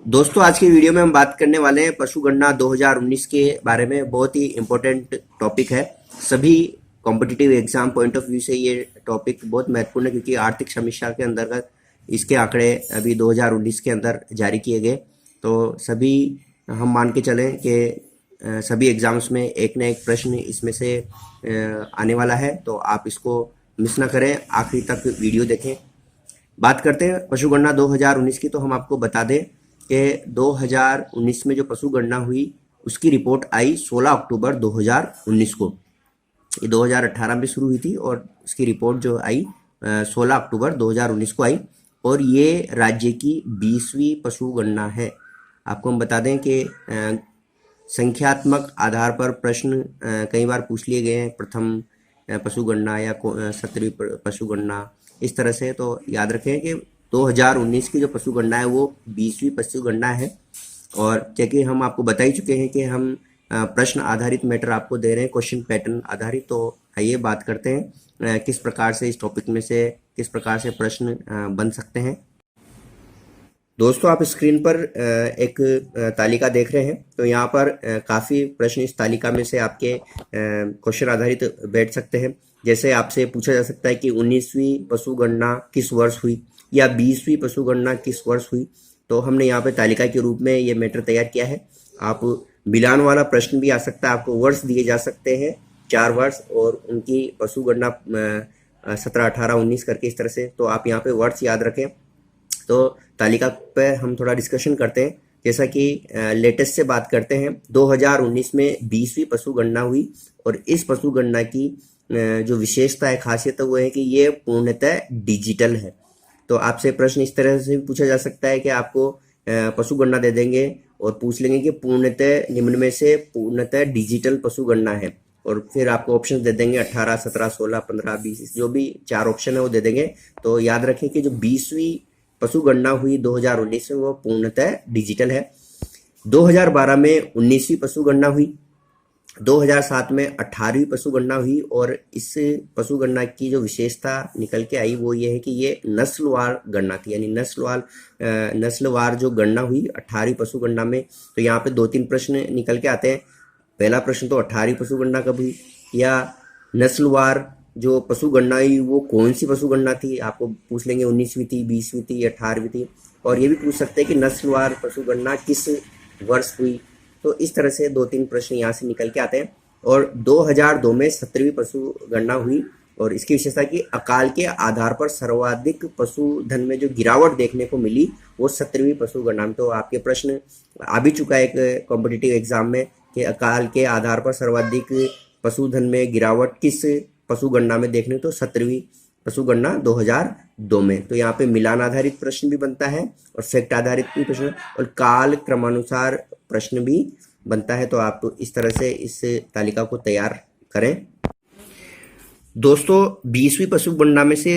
दोस्तों आज की वीडियो में हम बात करने वाले हैं पशु गणना 2019 के बारे में। बहुत ही इम्पोर्टेंट टॉपिक है। सभी competitive exam point of view से ये टॉपिक बहुत महत्वपूर्ण है, क्योंकि आर्थिक समीक्षा के अंतर्गत इसके आंकड़े अभी 2019 के अंदर जारी किए गए। तो सभी हम मान के चलें कि सभी एग्जाम्स में एक न एक प्रश्न इसमें से आने वाला है, तो आप इसको मिस ना करें, आखिरी तक वीडियो देखें। बात करते हैं पशु गणना 2019 की। तो हम आपको बता दें कि 2019 में जो पशु गणना हुई उसकी रिपोर्ट आई 16 अक्टूबर 2019 को। ये 2018 में शुरू हुई थी और इसकी रिपोर्ट जो आई 16 अक्टूबर 2019 को आई, और ये राज्य की 20वीं पशु गणना है। आपको हम बता दें कि संख्यात्मक आधार पर प्रश्न कई बार पूछ लिए गए हैं, प्रथम पशु गणना या 17वीं पशु गणना, इस तरह से। तो याद रखें कि 2019 की जो पशु गणना है वो 20वीं पशु गणना है। और जैसे हम आपको बता ही चुके हैं कि हम प्रश्न आधारित मैटर आपको दे रहे हैं, क्वेश्चन पैटर्न आधारित। तो आइए बात करते हैं किस प्रकार से इस टॉपिक में से किस प्रकार से प्रश्न बन सकते हैं। दोस्तों आप स्क्रीन पर एक तालिका देख रहे हैं। तो यहाँ पर काफ़ी प्रश्न इस तालिका में से आपके क्वेश्चन आधारित बैठ सकते हैं। जैसे आपसे पूछा जा सकता है कि 19वीं पशु गणना किस वर्ष हुई, या 20वीं पशु गणना किस वर्ष हुई। तो हमने यहाँ पे तालिका के रूप में ये मैटर तैयार किया है। आप मिलान वाला प्रश्न भी आ सकता है, आपको वर्ष दिए जा सकते हैं 4 वर्ष, और उनकी पशु गणना 17, 18, 19 करके इस तरह से। तो आप यहाँ पे वर्ष याद रखें। तो तालिका पे हम थोड़ा डिस्कशन करते हैं। जैसा कि लेटेस्ट से बात करते हैं, 2019 में 20वीं पशु गणना हुई, और इस पशु गणना की जो विशेषता है, खासियत है, वो है कि ये पूर्णतः डिजिटल है। तो आपसे प्रश्न इस तरह से भी पूछा जा सकता है कि आपको पशु गणना दे देंगे और पूछ लेंगे कि पूर्णतः निम्न में से पूर्णतः डिजिटल पशु गणना है, और फिर आपको ऑप्शन दे देंगे 18, 17, 16, 15, 20, जो भी 4 ऑप्शन है वो दे देंगे। तो याद रखें कि जो 20वीं पशु गणना हुई 2019 में वो पूर्णतः डिजिटल है। 2012 में 19वीं पशु गणना हुई, 2007 में 18वीं पशु गणना हुई, और इस पशु गणना की जो विशेषता निकल के आई वो ये है कि ये नस्लवार गणना थी, यानी नस्लवार जो गणना हुई 18वीं पशु गणना में। तो यहाँ पे 2-3 प्रश्न निकल के आते हैं। पहला प्रश्न तो 18वीं पशु गणना कब हुई, या नस्लवार जो पशु गणना हुई वो कौन सी पशु गणना थी। आपको पूछ लेंगे 19वीं थी, 20वीं थी, 18वीं थी। और ये भी पूछ सकते हैं कि नस्लवार पशु गणना किस वर्ष हुई। तो इस तरह से 2-3 प्रश्न यहाँ से निकल के आते हैं। और 2002 में 17वीं पशु गणना हुई, और इसकी विशेषता की अकाल के आधार पर सर्वाधिक पशुधन में जो गिरावट देखने को मिली वो 17वीं पशु गणना में। तो आपके प्रश्न आ भी चुका है एक कॉम्पिटिटिव एग्जाम में कि अकाल के आधार पर सर्वाधिक पशुधन में गिरावट किस पशु गणना में देखने, तो 17वीं पशु गणना 2002 में। तो यहाँ पे मिलान आधारित प्रश्न भी बनता है और फैक्ट आधारित भी प्रश्न, और काल क्रमानुसार प्रश्न भी बनता है। तो आप इस तरह से इस तालिका को तैयार करें। दोस्तों 20वीं पशु गणना में से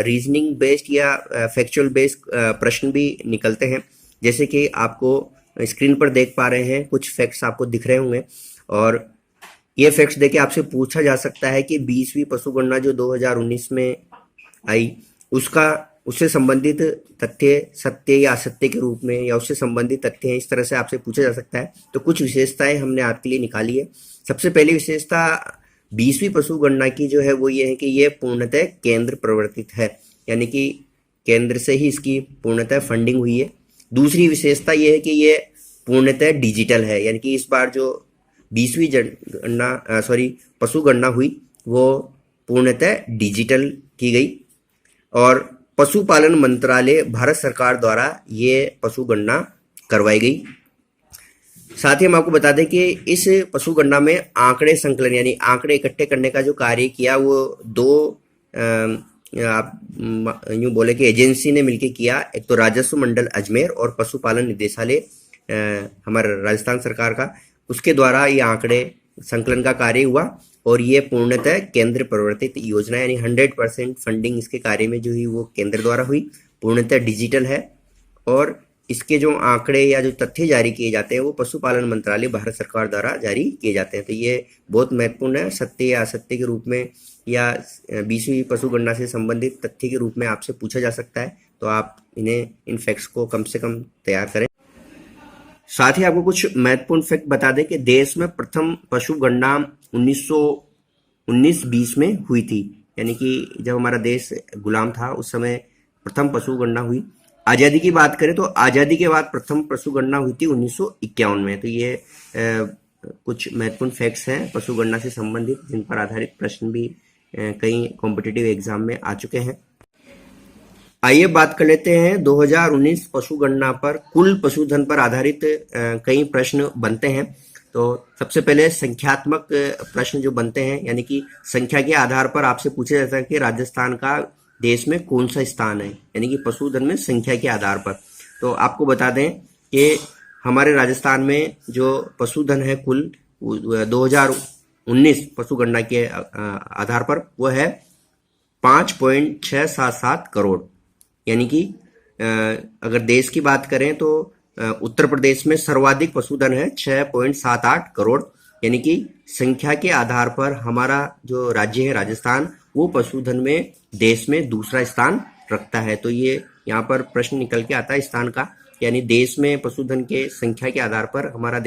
रीजनिंग बेस्ड या फैक्चुअल बेस्ड प्रश्न भी निकलते हैं। जैसे कि आपको स्क्रीन पर देख पा रहे हैं, कुछ फैक्ट्स आपको दिख रहे होंगे, और ये फैक्ट्स देके आपसे पूछा जा सकता है कि 20वीं पशु गणना जो 2019 में आई उससे संबंधित तथ्य सत्य या असत्य के रूप में, या उससे संबंधित तथ्य हैं, इस तरह से आपसे पूछा जा सकता है। तो कुछ विशेषताएं हमने आपके लिए निकाली है। सबसे पहली विशेषता 20वीं पशु गणना की जो है वो ये है कि ये पूर्णतः केंद्र प्रवर्तित है, यानी कि केंद्र से ही इसकी पूर्णतः फंडिंग हुई है। दूसरी विशेषता ये है कि ये पूर्णतः डिजिटल है, यानी कि इस बार जो 20वीं पशु गणना हुई वो पूर्णतः डिजिटल की गई, और पशुपालन मंत्रालय भारत सरकार द्वारा ये पशु गणना करवाई गई। साथ ही हम आपको बता दें कि इस पशु गणना में आंकड़े संकलन, यानी आंकड़े इकट्ठे करने का जो कार्य किया वो 2 आप यूँ बोले कि एजेंसी ने मिलकर किया। एक तो राजस्व मंडल अजमेर और पशुपालन निदेशालय हमारे राजस्थान सरकार का, उसके द्वारा ये आंकड़े संकलन का कार्य हुआ। और ये पूर्णतः केंद्र प्रवर्तित योजना, यानी 100% फंडिंग इसके कार्य में जो हुई वो केंद्र द्वारा हुई, पूर्णतः डिजिटल है, और इसके जो आंकड़े या जो तथ्य जारी किए जाते हैं वो पशुपालन मंत्रालय भारत सरकार द्वारा जारी किए जाते हैं। तो ये बहुत महत्वपूर्ण है। सत्य या असत्य के रूप में या 20वीं पशु गणना से संबंधित तथ्य के रूप में आपसे पूछा जा सकता है। तो आप इन फैक्ट्स को कम से कम तैयार करें। साथ ही आपको कुछ महत्वपूर्ण फैक्ट बता दें कि देश में प्रथम पशु गणना 1919-20 में हुई थी, यानी कि जब हमारा देश गुलाम था उस समय प्रथम पशु गणना हुई। आज़ादी की बात करें तो आज़ादी के बाद प्रथम पशु गणना हुई थी 1951 में। तो ये कुछ महत्वपूर्ण फैक्ट्स हैं पशु गणना से संबंधित, जिन पर आधारित प्रश्न भी कई कॉम्पिटिटिव एग्जाम में आ चुके हैं। आइए बात कर लेते हैं 2019 पशु गणना पर कुल पशुधन पर आधारित कई प्रश्न बनते हैं। तो सबसे पहले संख्यात्मक प्रश्न जो बनते हैं, यानी कि संख्या के आधार पर आपसे पूछा जाता है कि राजस्थान का देश में कौन सा स्थान है, यानी कि पशुधन में संख्या के आधार पर। तो आपको बता दें कि हमारे राजस्थान में जो पशुधन है कुल 2019 पशु गणना के आधार पर वो है 5.677 करोड़। यानी कि अगर देश की बात करें तो उत्तर प्रदेश में सर्वाधिक पशुधन है 6.78 करोड़। यानी कि संख्या के आधार पर हमारा जो राज्य है राजस्थान, वो पशुधन में देश में दूसरा स्थान रखता है। तो ये यहाँ पर प्रश्न निकल के आता है स्थान का, यानी देश में पशुधन के संख्या के आधार पर हमारा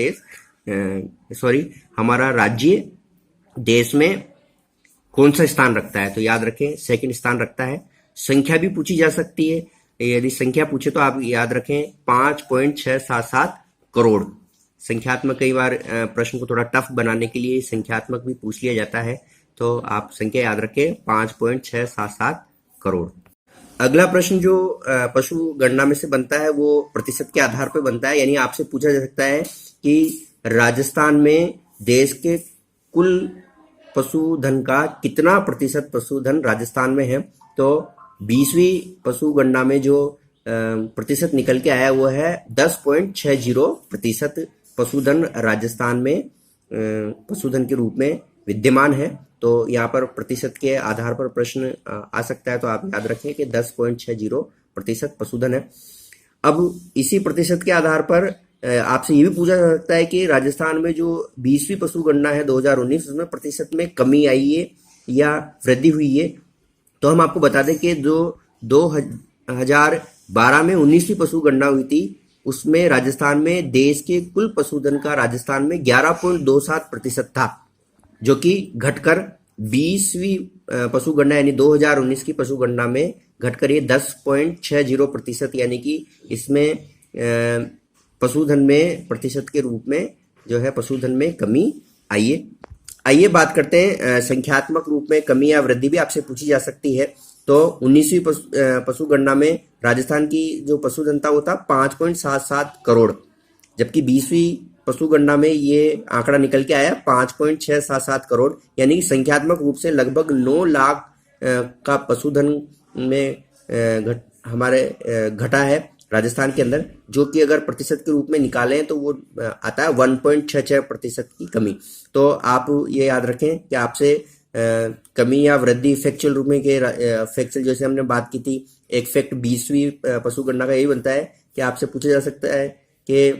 हमारा राज्य देश में कौन सा स्थान रखता है। तो याद रखें सेकंड स्थान रखता है। संख्या भी पूछी जा सकती है, यदि संख्या पूछे तो आप याद रखें 5.677 करोड़। संख्यात्मक कई बार प्रश्न को थोड़ा टफ बनाने के लिए संख्यात्मक भी पूछ लिया जाता है, तो आप संख्या याद रखें 5.677 करोड़। अगला प्रश्न जो पशु गणना में से बनता है वो प्रतिशत के आधार पर बनता है, यानी आपसे पूछा जा सकता है कि राजस्थान में देश के कुल पशुधन का कितना प्रतिशत पशुधन राजस्थान में है। तो 20वीं पशु गणना में जो प्रतिशत निकल के आया वो है 10.60% पशुधन राजस्थान में पशुधन के रूप में विद्यमान है। तो यहाँ पर प्रतिशत के आधार पर प्रश्न आ सकता है, तो आप याद रखें कि 10.60% पशुधन है। अब इसी प्रतिशत के आधार पर आपसे ये भी पूछा जा सकता है कि राजस्थान में जो 20वीं पशु गणना है 2019, उसमें प्रतिशत में कमी आई है या वृद्धि हुई है। तो हम आपको बता दें कि जो 2012 में 19वीं पशु गणना हुई थी, उसमें राजस्थान में देश के कुल पशुधन का राजस्थान में 11.27% था, जो कि घटकर 20वीं पशु गणना यानी 2019 की पशु गणना में घटकर ये 10.60% यानी कि इसमें पशुधन में प्रतिशत के रूप में जो है पशुधन में कमी आई है। आइए बात करते हैं संख्यात्मक रूप में कमी या वृद्धि भी आपसे पूछी जा सकती है। तो 19वीं पशु गणना में राजस्थान की जो पशुधन था वो था 5.77 करोड़, जबकि 20वीं पशु गणना में ये आंकड़ा निकल के आया 5.677 करोड़, यानी कि संख्यात्मक रूप से लगभग 9 लाख का पशुधन में हमारे घटा है राजस्थान के अंदर, जो कि अगर प्रतिशत के रूप में निकालें तो वो आता है 1.66% की कमी। तो आप ये याद रखें कि आपसे कमी या वृद्धि फैक्चुअल रूप में के फैक्चुअल जैसे हमने बात की थी, एक फैक्ट 20वीं पशु गणना का यही बनता है कि आपसे पूछा जा सकता है कि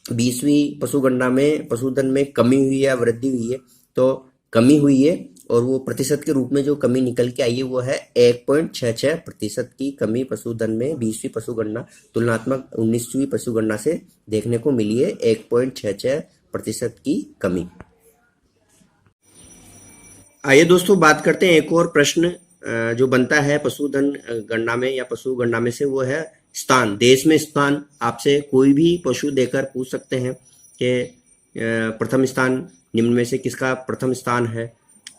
20वीं पशु गणना में पशुधन में कमी हुई है या वृद्धि हुई है। तो कमी हुई है और वो प्रतिशत के रूप में जो कमी निकल के आई है वो है 1.66% की कमी पशुधन में 20वीं पशु गणना तुलनात्मक 19वीं पशु गणना से देखने को मिली है, 1.66% की कमी। आइए दोस्तों बात करते हैं एक और प्रश्न जो बनता है पशुधन गणना में या पशु गणना में से, वो है स्थान, देश में स्थान। आपसे कोई भी पशु देकर पूछ सकते हैं कि प्रथम स्थान निम्न में से किसका प्रथम स्थान है,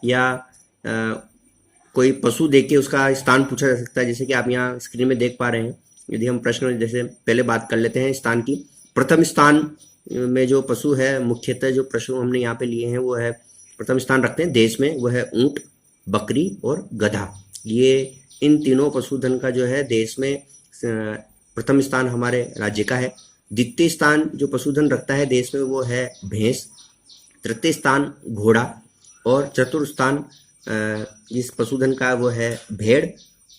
या कोई पशु देख के उसका स्थान पूछा जा सकता है, जैसे कि आप यहाँ स्क्रीन में देख पा रहे हैं। यदि हम प्रश्न जैसे पहले बात कर लेते हैं स्थान की, प्रथम स्थान में जो पशु है, मुख्यतः जो पशु हमने यहाँ पे लिए हैं वो है प्रथम स्थान रखते हैं देश में, वो है ऊंट, बकरी और गधा। ये इन तीनों पशुधन का जो है देश में प्रथम स्थान हमारे राज्य का है। द्वितीय स्थान जो पशुधन रखता है देश में वो है भैंस, तृतीय स्थान घोड़ा और चतुर्थ स्थान जिस पशुधन का वो है भेड़,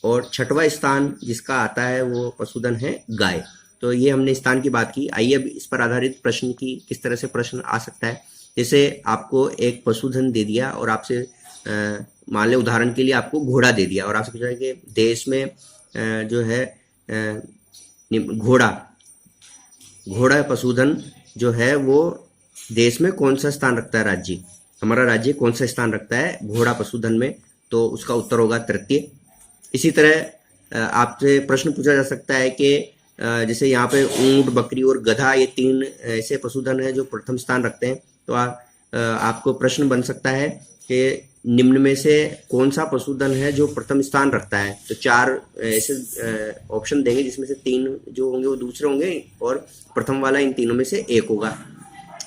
और छठवां स्थान जिसका आता है वो पशुधन है गाय। तो ये हमने स्थान की बात की। आइए अब इस पर आधारित प्रश्न की किस तरह से प्रश्न आ सकता है। जैसे आपको एक पशुधन दे दिया और आपसे मान लें उदाहरण के लिए आपको घोड़ा दे दिया और आपसे पूछा है कि देश में जो है घोड़ा घोड़ा पशुधन जो है वो देश में कौन सा स्थान रखता है, राज्य, हमारा राज्य कौन सा स्थान रखता है घोड़ा पशुधन में, तो उसका उत्तर होगा तृतीय। इसी तरह आपसे प्रश्न पूछा जा सकता है कि जैसे यहाँ पे ऊंट, बकरी और गधा, ये 3 ऐसे पशुधन है जो प्रथम स्थान रखते हैं, तो आपको प्रश्न बन सकता है कि निम्न में से कौन सा पशुधन है जो प्रथम स्थान रखता है। तो 4 ऐसे ऑप्शन देंगे जिसमें से 3 जो होंगे वो दूसरे होंगे और प्रथम वाला इन तीनों में से एक होगा।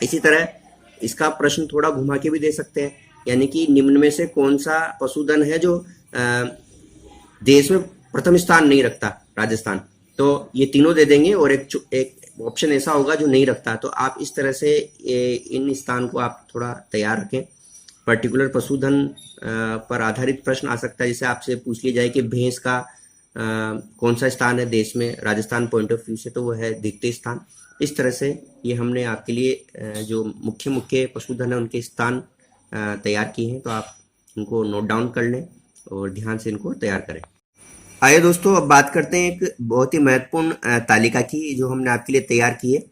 इसी तरह इसका प्रश्न थोड़ा घुमा के भी दे सकते हैं, यानी कि निम्न में से कौन सा पशुधन है जो देश में प्रथम स्थान नहीं रखता, राजस्थान, तो ये तीनों दे देंगे और एक ऑप्शन ऐसा होगा जो नहीं रखता। तो आप इस तरह से इन स्थान को आप थोड़ा तैयार रखें। पर्टिकुलर पशुधन पर आधारित प्रश्न आ सकता है, जैसे आपसे पूछ लिया जाए कि भैंस का कौन सा स्थान है देश में राजस्थान पॉइंट ऑफ व्यू से, तो वो है द्वितीय स्थान। इस तरह से ये हमने आपके लिए जो मुख्य मुख्य पशुधन है उनके स्थान तैयार किए हैं, तो आप इनको नोट डाउन कर लें और ध्यान से इनको तैयार करें। आइए दोस्तों, अब बात करते हैं एक बहुत ही महत्वपूर्ण तालिका की जो हमने आपके लिए तैयार की है।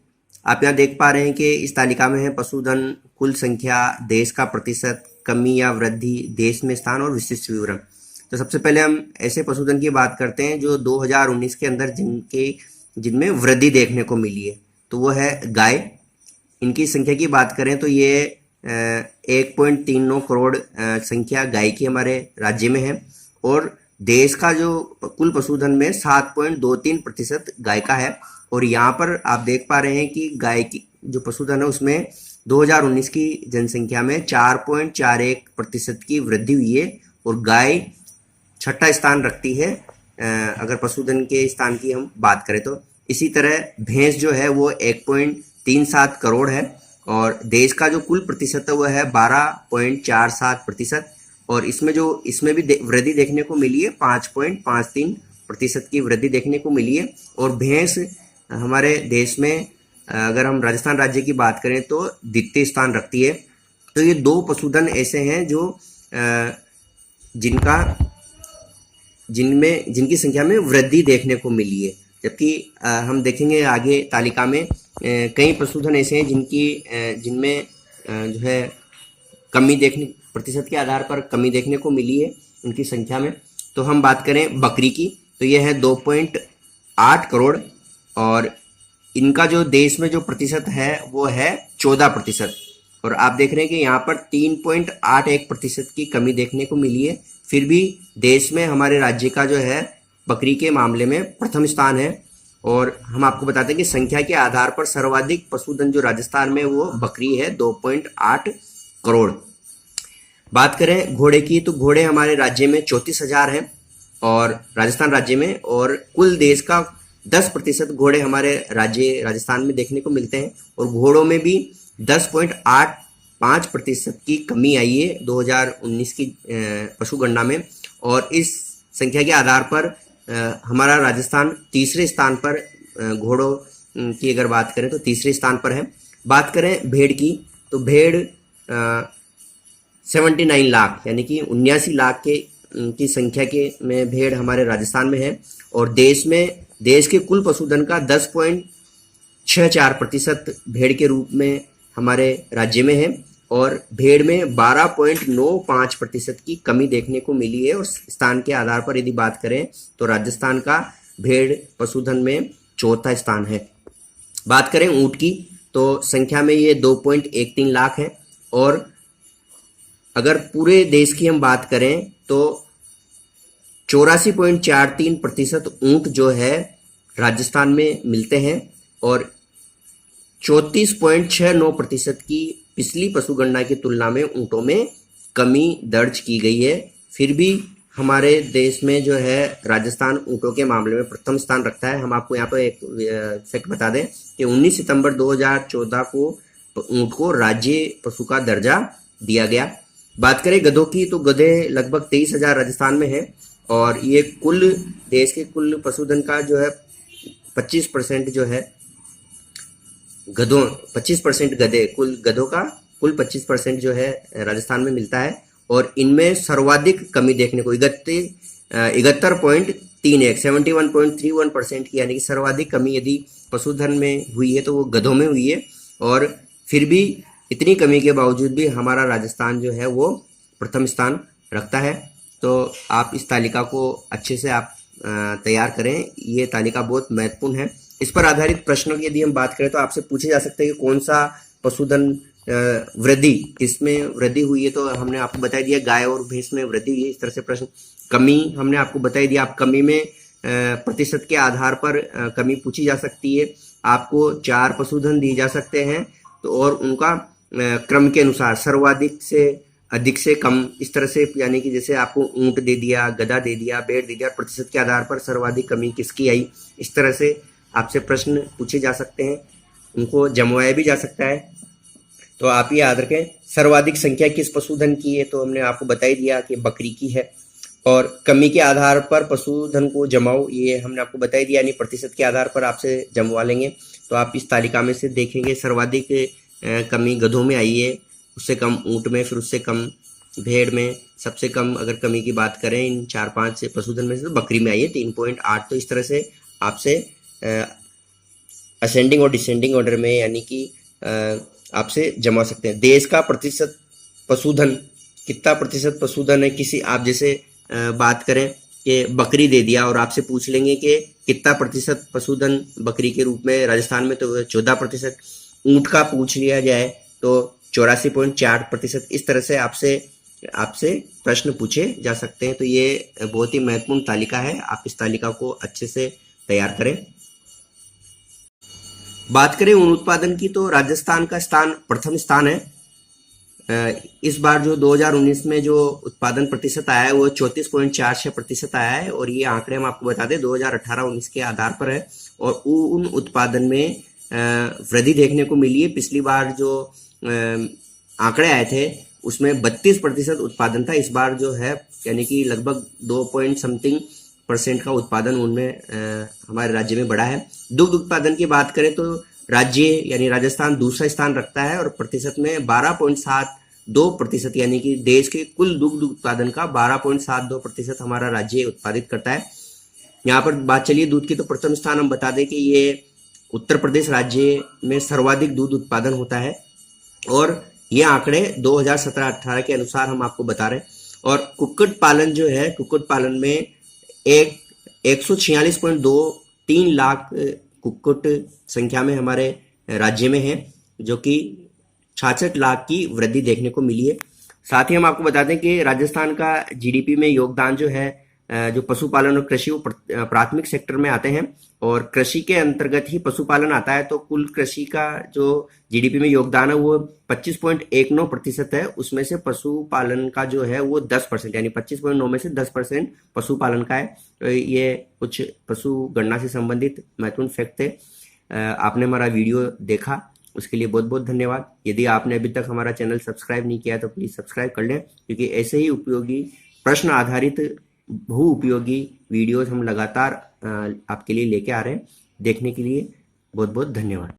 आप यहाँ देख पा रहे हैं कि इस तालिका में है पशुधन, कुल संख्या, देश का प्रतिशत, कमी या वृद्धि, देश में स्थान और विशिष्ट विवरण। तो सबसे पहले हम ऐसे पशुधन की बात करते हैं जो 2019 के अंदर जिनमें वृद्धि देखने को मिली है, तो वो है गाय। इनकी संख्या की बात करें तो ये 1.39 करोड़ संख्या गाय की हमारे राज्य में है और देश का जो कुल पशुधन में 7.23% गाय का है। और यहाँ पर आप देख पा रहे हैं कि गाय की जो पशुधन है उसमें 2019 की जनसंख्या में 4.41% की वृद्धि हुई है और गाय छठा स्थान रखती है अगर पशुधन के स्थान की हम बात करें तो। इसी तरह भैंस जो है वो 1.37 करोड़ है और देश का जो कुल प्रतिशत है वो है 12.47% और इसमें भी वृद्धि देखने को मिली है, 5.53% की वृद्धि देखने को मिली है। और भैंस हमारे देश में अगर हम राजस्थान राज्य की बात करें तो द्वितीय स्थान रखती है। तो ये 2 पशुधन ऐसे हैं जो जिनकी संख्या में वृद्धि देखने को मिली है, जबकि हम देखेंगे आगे तालिका में कई पशुधन ऐसे हैं जिनमें जो है कमी प्रतिशत के आधार पर कमी देखने को मिली है उनकी संख्या में। तो हम बात करें बकरी की तो यह है 2.8 करोड़ और इनका जो देश में जो प्रतिशत है वो है 14%। और आप देख रहे हैं कि यहाँ पर 3.81% की कमी देखने को मिली है। फिर भी देश में हमारे राज्य का जो है बकरी के मामले में प्रथम स्थान है। और हम आपको बताते हैं कि संख्या के आधार पर सर्वाधिक पशुधन जो राजस्थान में वो बकरी है, 2.8 करोड़। बात करें घोड़े की तो घोड़े हमारे राज्य में 34,000 हैं और राजस्थान राज्य में, और कुल देश का 10% घोड़े हमारे राज्य राजस्थान में देखने को मिलते हैं। और घोड़ों में भी 10.85% की कमी आई है 2019 की पशुगणना में। और इस संख्या के आधार पर हमारा राजस्थान तीसरे स्थान पर, घोड़ों की अगर बात करें तो तीसरे स्थान पर है। बात करें भेड़ की तो भेड़ 79 लाख यानी कि 79 लाख की संख्या में भेड़ हमारे राजस्थान में है। और देश के कुल पशुधन का 10.64% भेड़ के रूप में हमारे राज्य में है और भेड़ में 12.95% की कमी देखने को मिली है। और स्थान के आधार पर यदि बात करें तो राजस्थान का भेड़ पशुधन में चौथा स्थान है। बात करें ऊंट की तो संख्या में ये 2.13 लाख है और अगर पूरे देश की हम बात करें तो 84.43% ऊंट जो है राजस्थान में मिलते हैं और 34.69% की पिछली पशुगणना की तुलना में ऊंटों में कमी दर्ज की गई है। फिर भी हमारे देश में जो है राजस्थान ऊंटों के मामले में प्रथम स्थान रखता है। हम आपको यहाँ पर एक फैक्ट बता दें कि 19 सितंबर 2014 को ऊंट को राज्य पशु का दर्जा दिया गया। बात करें गधों की तो गधे लगभग 23,000 राजस्थान में है और ये कुल देश के कुल पशुधन का जो है 25% जो है गधों 25% गधे कुल गधों का कुल 25% जो है राजस्थान में मिलता है। और इनमें सर्वाधिक कमी देखने को 71.73% 3 71.31% की, यानी कि सर्वाधिक कमी यदि पशुधन में हुई है तो वो गधों में हुई है। और फिर भी इतनी कमी के बावजूद भी हमारा राजस्थान जो है वो प्रथम स्थान रखता है। तो आप इस तालिका को अच्छे से आप तैयार करें, ये तालिका बहुत महत्वपूर्ण है। इस पर आधारित प्रश्नों की यदि हम बात करें तो आपसे पूछे जा सकते हैं कि कौन सा पशुधन वृद्धि, किसमें वृद्धि हुई है, तो हमने आपको बता दिया गाय और भैंस में वृद्धि हुई है। इस तरह से प्रश्न, कमी हमने आपको बता दिया, आप कमी में प्रतिशत के आधार पर कमी पूछी जा सकती है। आपको 4 पशुधन दिए जा सकते हैं तो और उनका क्रम के अनुसार सर्वाधिक से अधिक से कम, इस तरह से, यानी कि जैसे आपको ऊंट दे दिया, गधा दे दिया, भेड़ दे दिया, प्रतिशत के आधार पर सर्वाधिक कमी किसकी आई, इस तरह से आपसे प्रश्न पूछे जा सकते हैं, उनको जमवाया भी जा सकता है। तो आप ये याद रखें, सर्वाधिक संख्या किस पशुधन की है, तो हमने आपको बता ही दिया कि बकरी की है। और कमी के आधार पर पशुधन को जमाओ, ये हमने आपको बता ही दिया, यानी प्रतिशत के आधार पर आपसे जमवा लेंगे। तो आप इस तालिका में से देखेंगे सर्वाधिक कमी गधों में आई है, उससे कम ऊंट में, फिर उससे कम भेड़ में, सबसे कम अगर कमी की बात करें इन 4-5 पशुधन में से तो बकरी में आई है 3.8। तो इस तरह से आपसे असेंडिंग और डिसेंडिंग ऑर्डर में, यानी कि आपसे जमा सकते हैं। देश का प्रतिशत पशुधन, कितना प्रतिशत पशुधन है, किसी आप जैसे बात करें कि बकरी दे दिया और आपसे पूछ लेंगे कि कितना प्रतिशत पशुधन बकरी के रूप में राजस्थान में, तो 14%। ऊंट का पूछ लिया जाए तो 84.4%। इस तरह से आपसे प्रश्न पूछे जा सकते हैं। तो ये बहुत ही महत्वपूर्ण तालिका है, आप इस तालिका को अच्छे से तैयार करें। बात करें ऊन उत्पादन की तो राजस्थान का स्थान प्रथम स्थान है। इस बार जो 2019 में जो उत्पादन प्रतिशत आया है वो 34.46% आया है। और ये आंकड़े हम आपको बता दें 2018-19 के आधार पर है। और ऊन उत्पादन में वृद्धि देखने को मिली है। पिछली बार जो आंकड़े आए थे उसमें 32% उत्पादन था। इस बार जो है यानी कि लगभग 2% का उत्पादन उनमें हमारे राज्य में बढ़ा है। दुग्ध उत्पादन की बात करें तो राज्य यानी राजस्थान दूसरा स्थान रखता है और प्रतिशत में 12.72%, यानी कि देश के कुल दुग्ध उत्पादन का 12.72% हमारा राज्य उत्पादित करता है। यहाँ पर बात चलिए दूध की, तो प्रथम स्थान हम बता दें कि ये उत्तर प्रदेश राज्य में सर्वाधिक दूध उत्पादन होता है। और ये आंकड़े 2017-18 के अनुसार हम आपको बता रहे हैं। और कुक्कुट पालन जो है, कुक्कुट पालन में 146.23 लाख कुक्कुट संख्या में हमारे राज्य में है, जो कि 66 लाख की वृद्धि देखने को मिली है। साथ ही हम आपको बता दें कि राजस्थान का जीडीपी में योगदान जो है, जो पशुपालन और कृषि, वो प्राथमिक सेक्टर में आते हैं और कृषि के अंतर्गत ही पशुपालन आता है। तो कुल कृषि का जो जीडीपी में योगदान है वो 25.19% है। उसमें से पशुपालन का जो है वो 10%, यानी 25.9 में से 10% पशुपालन का है। तो ये कुछ पशु गणना से संबंधित महत्वपूर्ण फैक्ट थे। आपने हमारा वीडियो देखा उसके लिए बहुत बहुत धन्यवाद। यदि आपने अभी तक हमारा चैनल सब्सक्राइब नहीं किया तो प्लीज़ सब्सक्राइब कर लें, क्योंकि ऐसे ही उपयोगी प्रश्न आधारित बहु उपयोगी वीडियोस हम लगातार आपके लिए लेके आ रहे हैं। देखने के लिए बहुत बहुत धन्यवाद।